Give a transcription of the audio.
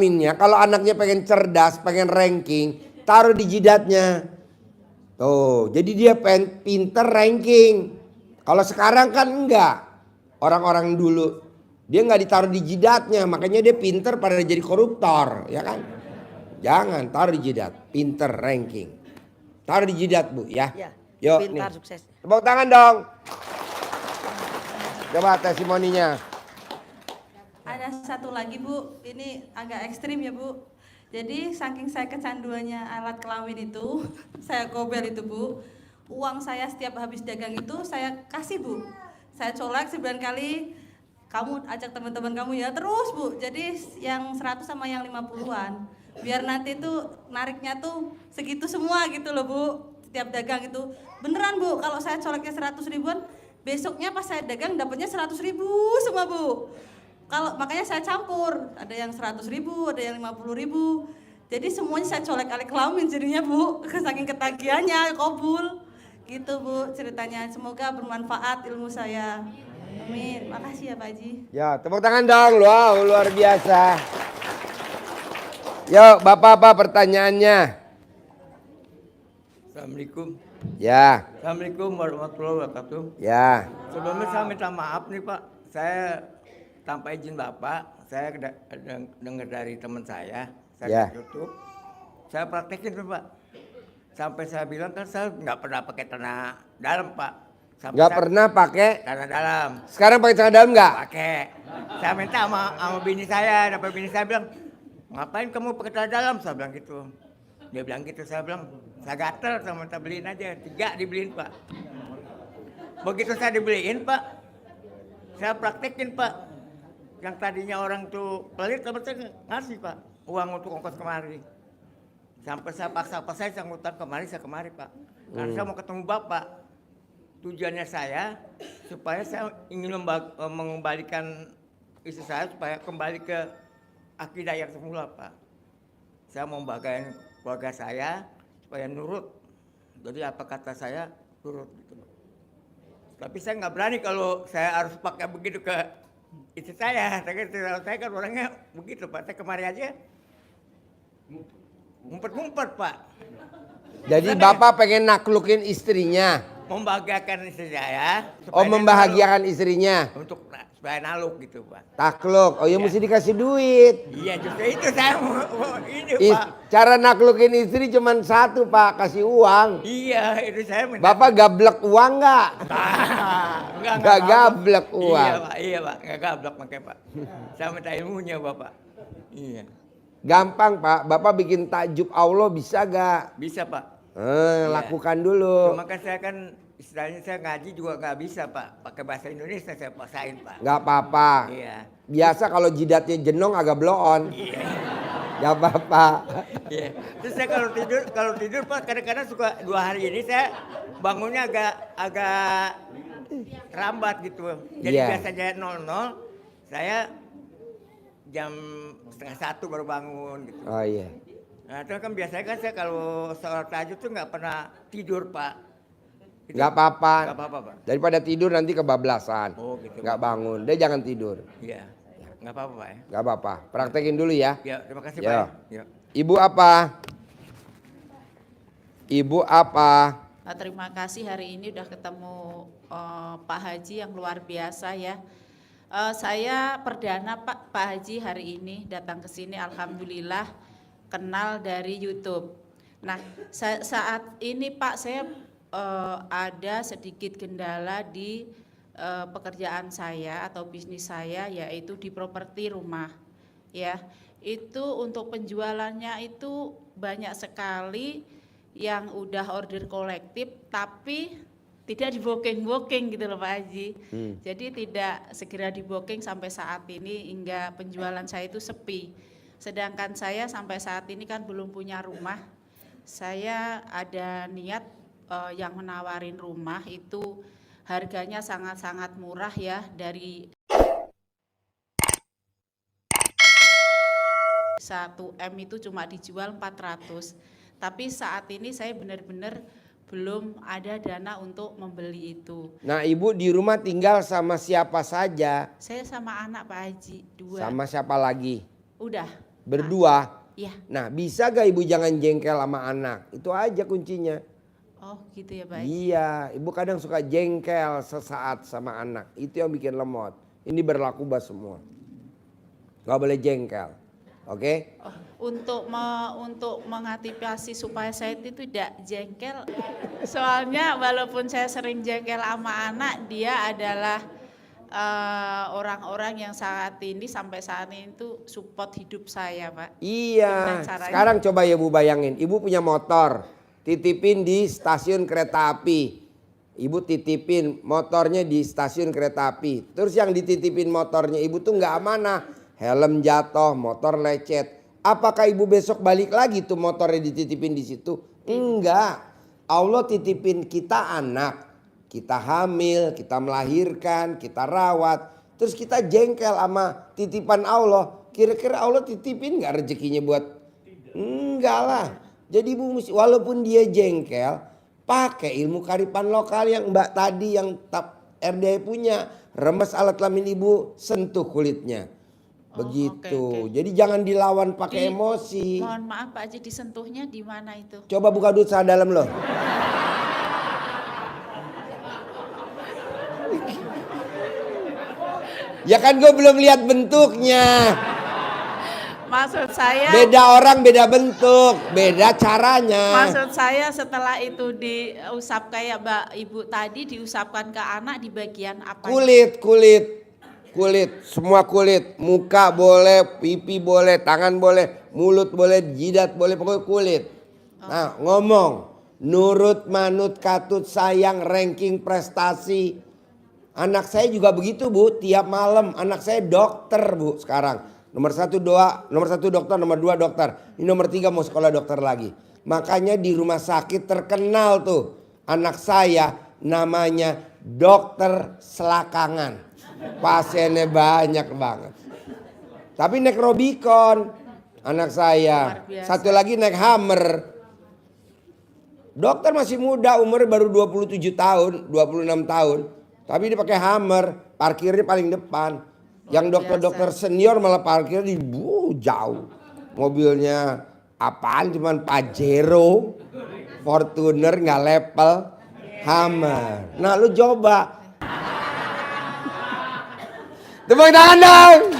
kelaminnya. Kalau anaknya pengen cerdas, pengen ranking, taruh di jidatnya. Tuh, jadi dia pinter ranking. Kalau sekarang kan enggak. Orang-orang dulu dia nggak ditaruh di jidatnya, makanya dia pinter pada jadi koruptor, ya kan? Jangan taruh di jidat, pinter ranking. Taruh di jidat Bu ya. Ya, Yuk pintar, nih. sukses. Tepuk tangan dong. Coba testimoninya. Ada satu lagi Bu, ini agak ekstrim ya Bu. Jadi saking saya kecanduannya alat kelamin itu, saya gobel itu Bu. Uang saya setiap habis dagang itu saya kasih Bu. Saya colek 9 kali, kamu ajak teman-teman kamu ya terus Bu. Jadi yang 100 sama yang 50-an. Biar nanti tuh nariknya tuh segitu semua gitu loh Bu. Setiap dagang itu. Beneran Bu, kalau saya coleknya 100 ribuan, besoknya pas saya dagang dapatnya 100 ribu semua Bu. Kalau makanya saya campur, ada yang 100 ribu, ada yang 50 ribu. Jadi semuanya saya colek alat kelamin jadinya Bu, saking ketagihannya kabul. Gitu Bu ceritanya, semoga bermanfaat ilmu saya. Amin, makasih ya Pak Haji. Ya tepuk tangan dong, wow luar biasa. Yuk Bapak apa pertanyaannya? Assalamualaikum. Ya, Assalamualaikum warahmatullahi wabarakatuh. ya. Sebelumnya saya minta maaf nih Pak. Saya tanpa izin Bapak, saya dengar dari teman saya Ya. di YouTube. Saya praktekin tuh Pak. Sampai saya bilang kan saya nggak pernah pakai tanah dalam Pak. Sampai Nggak saya- pernah pakai. tanah dalam. Sekarang pakai celana dalam nggak? Pakai. Saya minta sama bini saya, dapat bini saya bilang, ngapain kamu pakai tanah dalam? Saya bilang gitu. Dia bilang gitu, saya bilang, saya gatel, saya minta beliin aja. 3 dibeliin Pak. Begitu saya dibeliin Pak, saya praktekin Pak. Yang tadinya orang tuh pelit, saya ngasih Pak uang untuk ongkos kemari. Sampai saya paksa-paksa saya ngutang kemari, saya kemari Pak. Karena saya mau ketemu Bapak. Tujuannya saya supaya saya ingin mengembalikan istri saya supaya kembali ke akidah yang semula Pak. Saya mau membanggakan keluarga saya supaya nurut. Jadi apa kata saya nurut gitu. Tapi saya nggak berani kalau saya harus pakai begitu ke istri saya. Saya kan orangnya begitu Pak. Saya kemari aja ngumpet-ngumpet Pak. Jadi Bapak pengen naklukin istrinya. Membahagiakan istri saya. Oh supaya dia membahagiakan istrinya. naluk. Untuk supaya naluk gitu Pak. Takluk. Oh ya Iya. mesti dikasih duit. Iya justru itu saya mau ini Pak. Cara naklukin istri cuma satu Pak, kasih uang. Iya itu saya minta. Bapak gablek uang nggak? Enggak gablek uang. Iya Pak, enggak gablek makanya Pak. Saya minta ilmunya Bapak. Iya. Gampang Pak, Bapak bikin takjub Allah bisa gak? Bisa Pak. Lakukan dulu. Cuma kan saya kan istilahnya saya ngaji juga nggak bisa Pak. Pakai bahasa Indonesia saya paksain Pak. Gak apa-apa. Iya. Biasa kalau jidatnya jenong agak bloon. Iya. Gak apa-apa. Iya. Terus saya kalau tidur Pak kadang-kadang suka 2 hari ini saya bangunnya agak terlambat gitu. Jadi Iya. biasanya 00 saya jam 12:30 baru bangun gitu. Oh iya. Nah itu kan biasanya kan saya kalau sholat tahajud tuh nggak pernah tidur Pak. Itu Gak apa-apa. nggak apa-apa Pak. Daripada tidur nanti kebablasan. Oh gitu. Gak bangun. Dia jangan tidur. Iya. Nggak apa-apa Pak ya. Gak apa-apa. Praktekin dulu ya. Ya terima kasih Ya. Pak. Ya. Ibu apa? Ibu apa? Nah, terima kasih hari ini udah ketemu Pak Haji yang luar biasa ya. Saya perdana Pak Haji hari ini datang ke sini, alhamdulillah kenal dari YouTube. Nah saat ini Pak saya ada sedikit kendala di pekerjaan saya atau bisnis saya, yaitu di properti rumah ya. Itu untuk penjualannya itu banyak sekali yang udah order kolektif tapi tidak di booking gitu loh Pak Haji. Jadi tidak segera di booking sampai saat ini hingga penjualan saya itu sepi. Sedangkan saya sampai saat ini kan belum punya rumah. Saya ada niat yang menawarin rumah itu harganya sangat-sangat murah ya, dari 1M itu cuma dijual 400. Tapi saat ini saya benar-benar belum ada dana untuk membeli itu. Nah ibu di rumah tinggal sama siapa saja? Saya sama anak Pak Haji 2. Sama siapa lagi? Udah. berdua. Iya. Nah, bisa gak ibu jangan jengkel sama anak? Itu aja kuncinya. Oh gitu ya Pak Haji. Iya, ibu kadang suka jengkel sesaat sama anak. Itu yang bikin lemot. Ini berlaku buat semua. Gak boleh jengkel. Oke? Oh, untuk mengantisipasi supaya saya itu tidak jengkel. Soalnya walaupun saya sering jengkel sama anak, dia adalah orang-orang yang saat ini sampai saat ini itu support hidup saya, Pak. Iya. Gimana caranya? Sekarang coba ya ibu bayangin. Ibu punya motor. Titipin di stasiun kereta api. Ibu titipin motornya di stasiun kereta api. Terus yang dititipin motornya ibu tuh nggak amanah. Helm jatuh, motor lecet. Apakah ibu besok balik lagi tuh motornya dititipin di situ? Enggak. Allah titipin kita anak. Kita hamil, kita melahirkan, kita rawat. Terus kita jengkel sama titipan Allah. Kira-kira Allah titipin nggak rezekinya buat? Enggak lah. Jadi ibu mesti, walaupun dia jengkel, pakai ilmu kearifan lokal yang mbak tadi yang RDI punya. Remes alat kelamin ibu, sentuh kulitnya. Begitu. Oke. Jadi jangan dilawan pakai emosi. Mohon maaf Pak Haji, disentuhnya di mana itu? Coba buka dulu sana dalam loh. Ya kan gue belum lihat bentuknya. Maksud saya Beda orang beda bentuk, beda caranya. Maksud saya setelah itu diusap kayak Mbak Ibu tadi, diusapkan ke anak di bagian apa? Kulit, semua kulit. Muka boleh, pipi boleh, tangan boleh, mulut boleh, jidat boleh, pokoknya kulit. Nah ngomong, nurut manut katut sayang ranking prestasi. Anak saya juga begitu bu, tiap malam anak saya dokter bu sekarang. Nomor satu dokter, nomor 2 dokter. Ini nomor 3 mau sekolah dokter lagi. Makanya di rumah sakit terkenal tuh anak saya namanya dokter selakangan. Pasiennya banyak banget. Tapi naik Robicon anak saya. Luar biasa. Satu lagi naik Hummer. Dokter masih muda, umurnya baru 27 tahun, 26 tahun. Tapi dia pakai Hummer, parkirnya paling depan. Yang dokter-dokter senior malah parkir di jauh. Mobilnya apaan cuman Pajero, Fortuner nggak level, Hummer. Nah lu coba. Tepuk tangan dong.